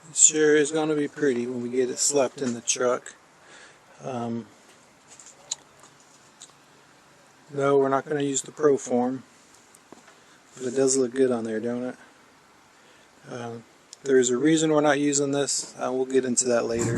It sure is going to be pretty when we get it slept in the truck. No, we're not going to use the Pro form, but it does look good on there, don't it? There's a reason we're not using this. We'll get into that later.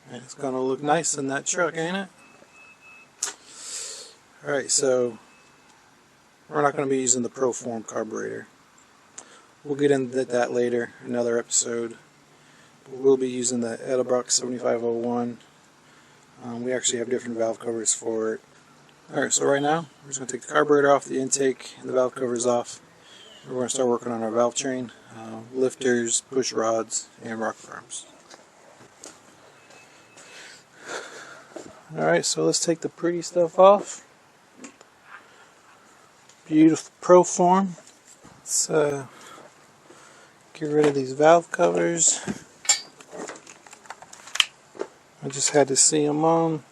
It's going to look nice in that truck, ain't it? Alright, so we're not going to be using the Pro form carburetor. We'll get into that later, another episode. But we'll be using the Edelbrock 7501. We actually have different valve covers for it. Alright, so right now, we're just going to take the carburetor off, the intake, and the valve covers off. We're going to start working on our valve train, lifters, push rods, and rocker arms. Alright, so let's take the pretty stuff off. Beautiful Pro form. Let's get rid of these valve covers. I just had to see them on.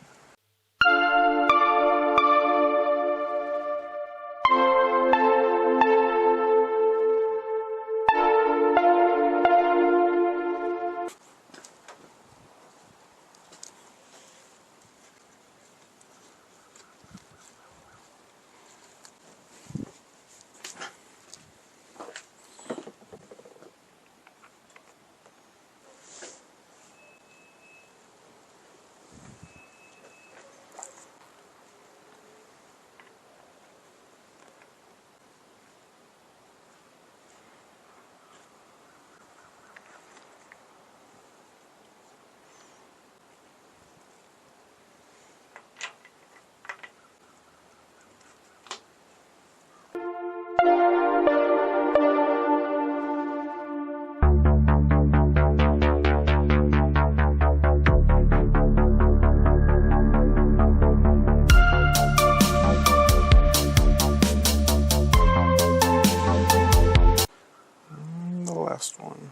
Last one.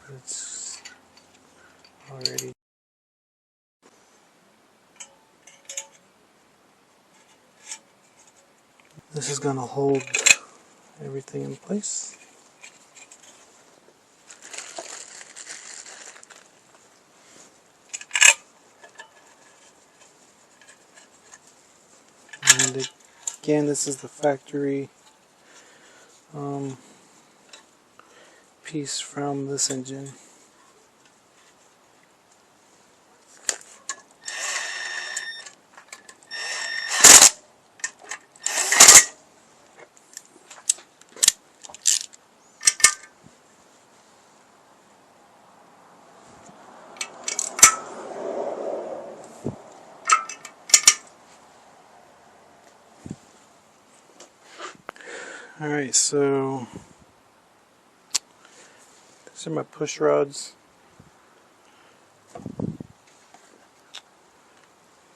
It's already. This is going to hold everything in place. And again, this is the factory piece from this engine. Alright, so these are my push rods.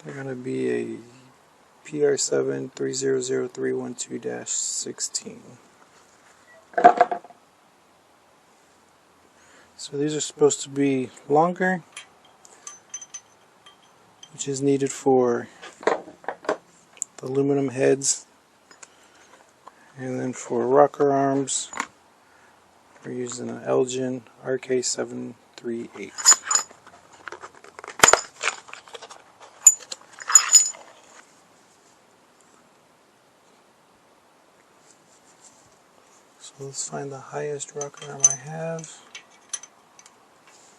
They're going to be a PR7 300312-16. So these are supposed to be longer, which is needed for the aluminum heads. And then for rocker arms, we're using an Elgin RK738. So let's find the highest rocker arm I have.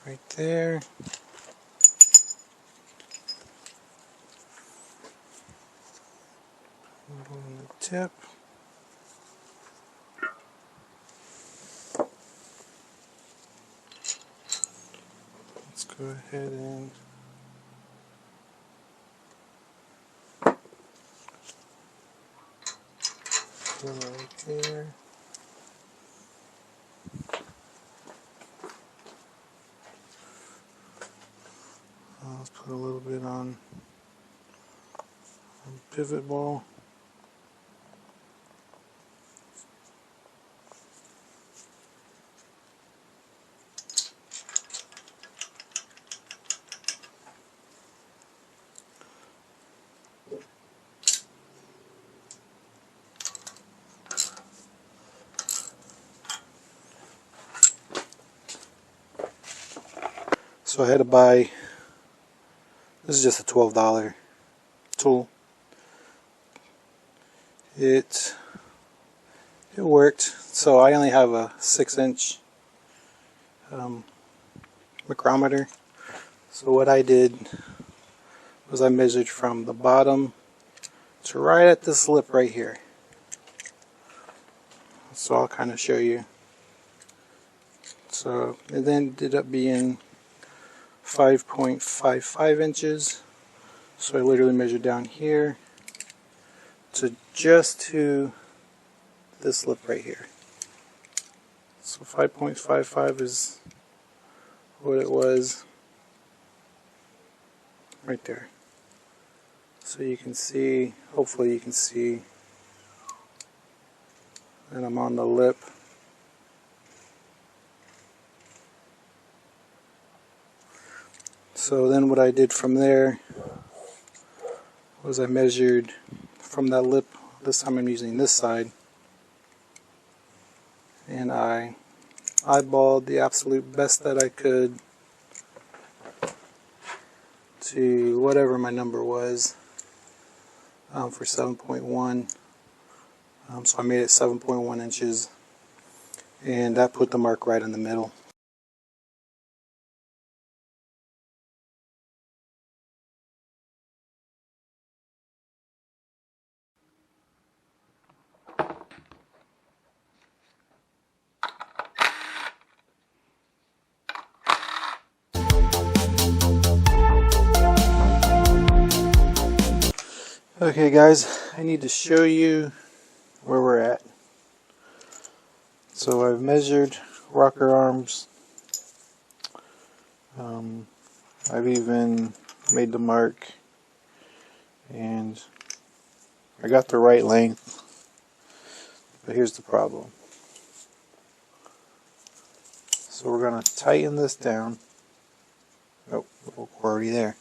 Right there. On the tip. Let's go ahead and Right there. Let's put a little bit on pivot ball. So I had to buy, this is just a $12 tool. It worked. So I only have a 6-inch micrometer. So what I did was I measured from the bottom to right at this lip right here. So I'll kind of show you. So it then ended up being 5.55 inches. So I literally measured down here to just to this lip right here. So 5.55 is what it was right there. So you can see, hopefully you can see, and I'm on the lip. So then what I did from there was I measured from that lip. This time I'm using this side, and I eyeballed the absolute best that I could to whatever my number was for 7.1. So I made it 7.1 inches, and that put the mark right in the middle. Okay guys, I need to show you where we're at. So I've measured rocker arms. I've even made the mark, and I got the right length, but here's the problem. So we're going to tighten this down. Oh, we're already there.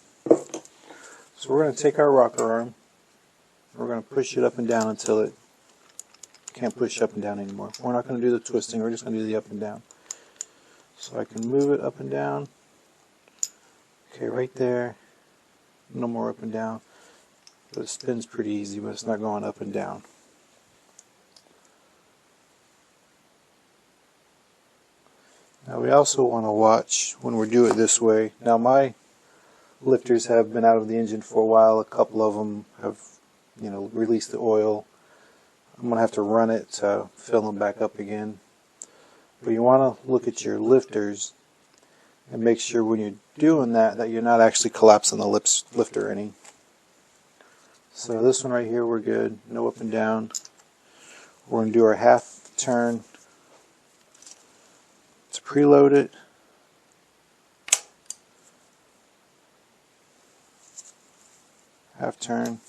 So we're going to take our rocker arm. We're going to push it up and down until it can't push up and down anymore. We're not going to do the twisting, we're just going to do the up and down. So I can move it up and down. Okay, right there. No more up and down. But it spins pretty easy, but it's not going up and down. Now we also want to watch when we do it this way. Now my lifters have been out of the engine for a while. A couple of them have, released the oil. I'm going to have to run it to fill them back up again. But you want to look at your lifters and make sure when you're doing that you're not actually collapsing the lifter any. So this one right here, we're good. No up and down. We're going to do our half turn to preload it. Half turn.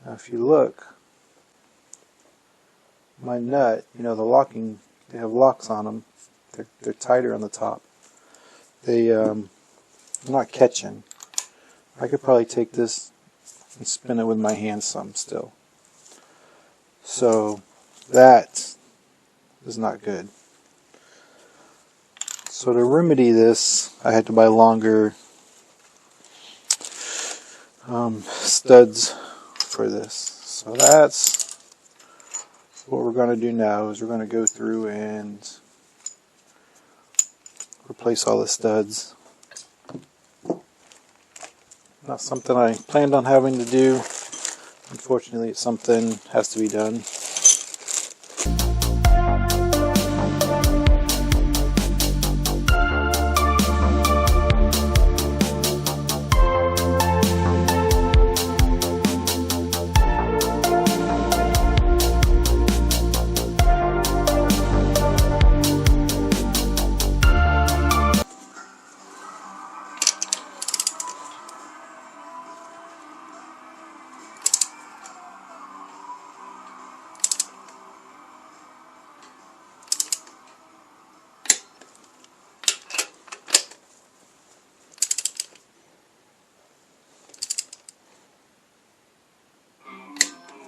Now if you look, my nut, the locking, they have locks on them. They're tighter on the top. I'm not catching. I could probably take this and spin it with my hand some still. So that is not good. So to remedy this, I had to buy longer studs for this. So that's what we're going to do now, is we're going to go through and replace all the studs. Not something I planned on having to do. Unfortunately, it's something that has to be done.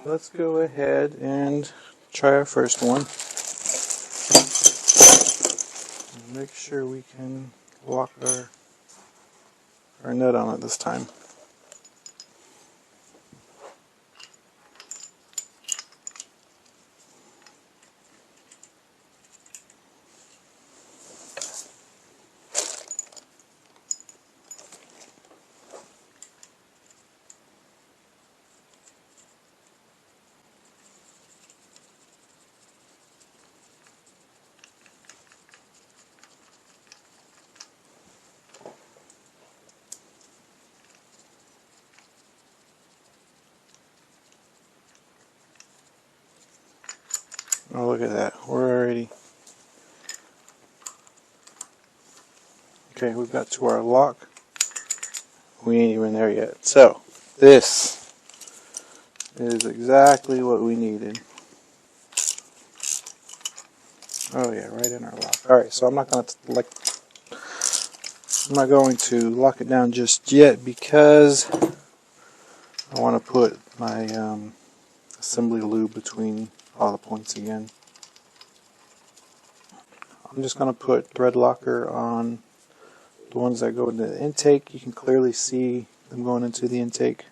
let's go ahead and try our first one. Make sure we can lock our nut on it this time. Oh, look at that. We're already... Okay, we've got to our lock. We ain't even there yet. So, this is exactly what we needed. Oh yeah, right in our lock. Alright, so I'm not going to lock it down just yet because I want to put my assembly lube between all the points again. I'm just going to put thread locker on the ones that go into the intake. You can clearly see them going into the intake.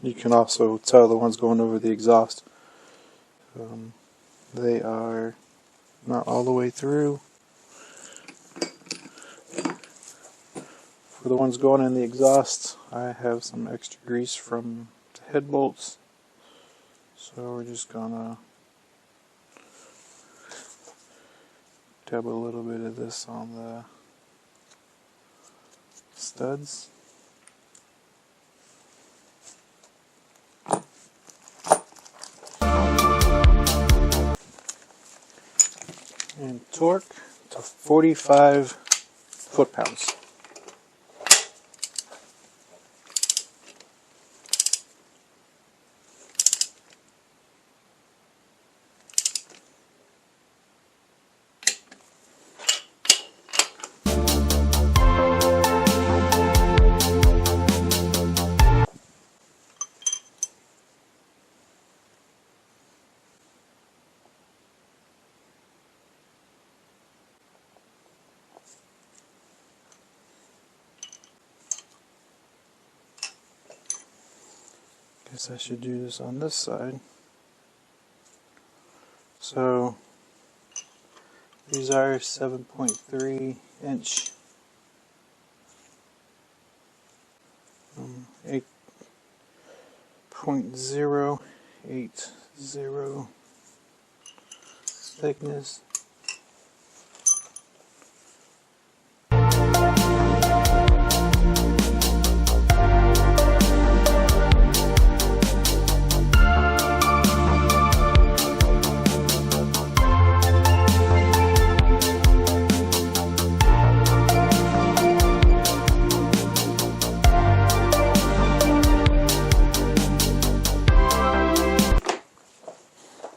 You can also tell the ones going over the exhaust. They are not all the way through. For the ones going in the exhaust, I have some extra grease from the head bolts. So we're just gonna dab a little bit of this on the studs. And torque to 45 foot-pounds. Guess I should do this on this side. So these are 7.3 inch 8.080 thickness.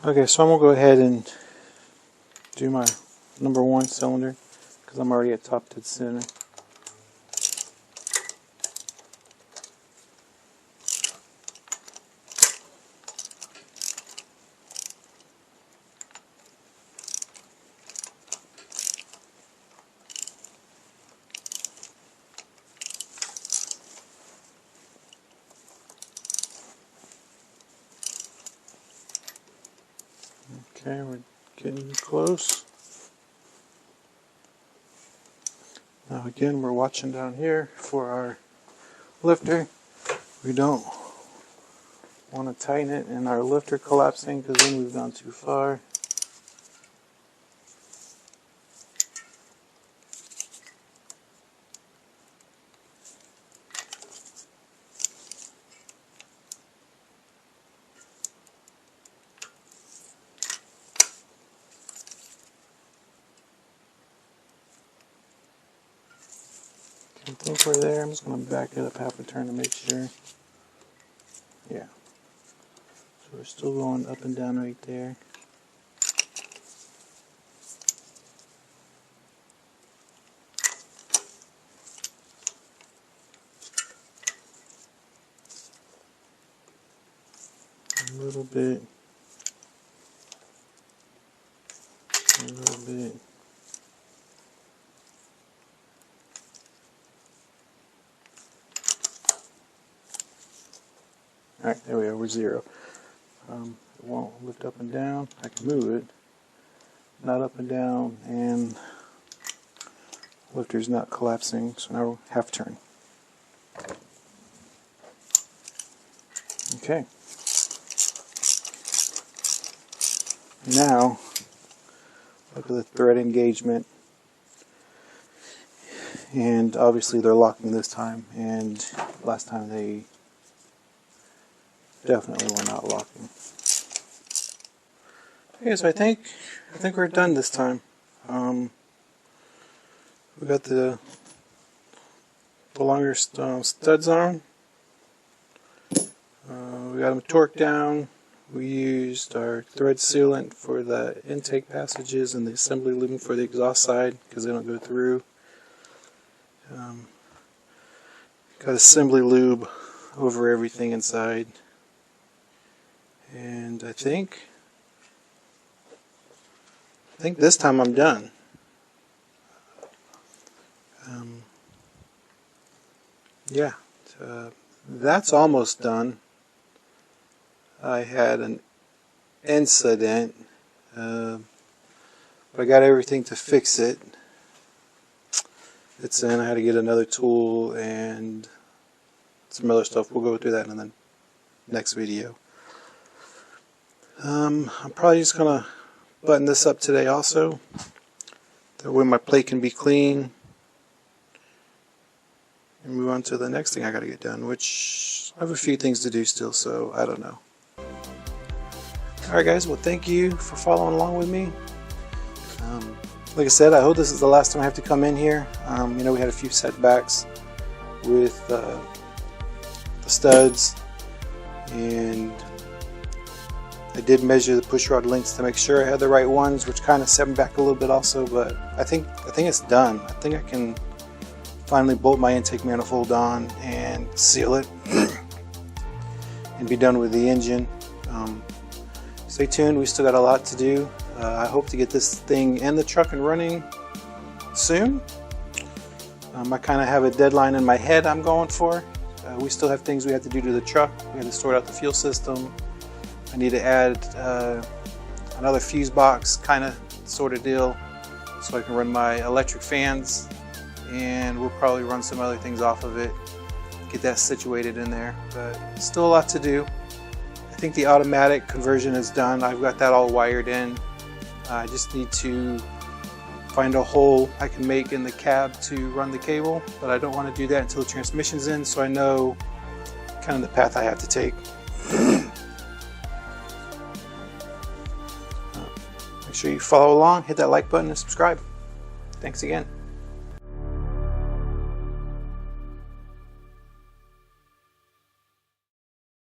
Okay, so I'm going to go ahead and do my number 1 cylinder because I'm already at top dead center. Okay, we're getting close. Now again, we're watching down here for our lifter. We don't want to tighten it and our lifter collapsing because then we've gone too far. I think we're there. I'm just going to back it up half a turn to make sure. Yeah. So we're still going up and down right there. A little bit. A little bit. Alright, there we go, we're 0. It won't lift up and down. I can move it. Not up and down, and lifter's not collapsing, so now half turn. Okay. Now, look at the thread engagement. And obviously they're locking this time, and last time they definitely were not locking. Okay, so I think we're done this time. We got the longer studs on. We got them torqued down. We used our thread sealant for the intake passages and the assembly lubing for the exhaust side because they don't go through. Got assembly lube over everything inside. And I think this time I'm done. Yeah, that's almost done. I had an incident, but I got everything to fix it. It's in. I had to get another tool and some other stuff. We'll go through that in the next video. I'm probably just going to button this up today also. That way my plate can be clean. And move on to the next thing I got to get done, which I have a few things to do still, so I don't know. Alright guys, well thank you for following along with me. Like I said, I hope this is the last time I have to come in here. You know, we had a few setbacks with the studs, and I did measure the push rod lengths to make sure I had the right ones, which kind of set me back a little bit also, but I think it's done. I think I can finally bolt my intake manifold on and seal it and be done with the engine. Stay tuned, we still got a lot to do. I hope to get this thing in the truck and running soon. I kind of have a deadline in my head I'm going for. We still have things we have to do to the truck. We have to sort out the fuel system. I need to add another fuse box kind of sort of deal so I can run my electric fans, and we'll probably run some other things off of it, get that situated in there, but still a lot to do. I think the automatic conversion is done. I've got that all wired in. I just need to find a hole I can make in the cab to run the cable, but I don't want to do that until the transmission's in, so I know kind of the path I have to take. Make sure you follow along, hit that like button and subscribe. Thanks again.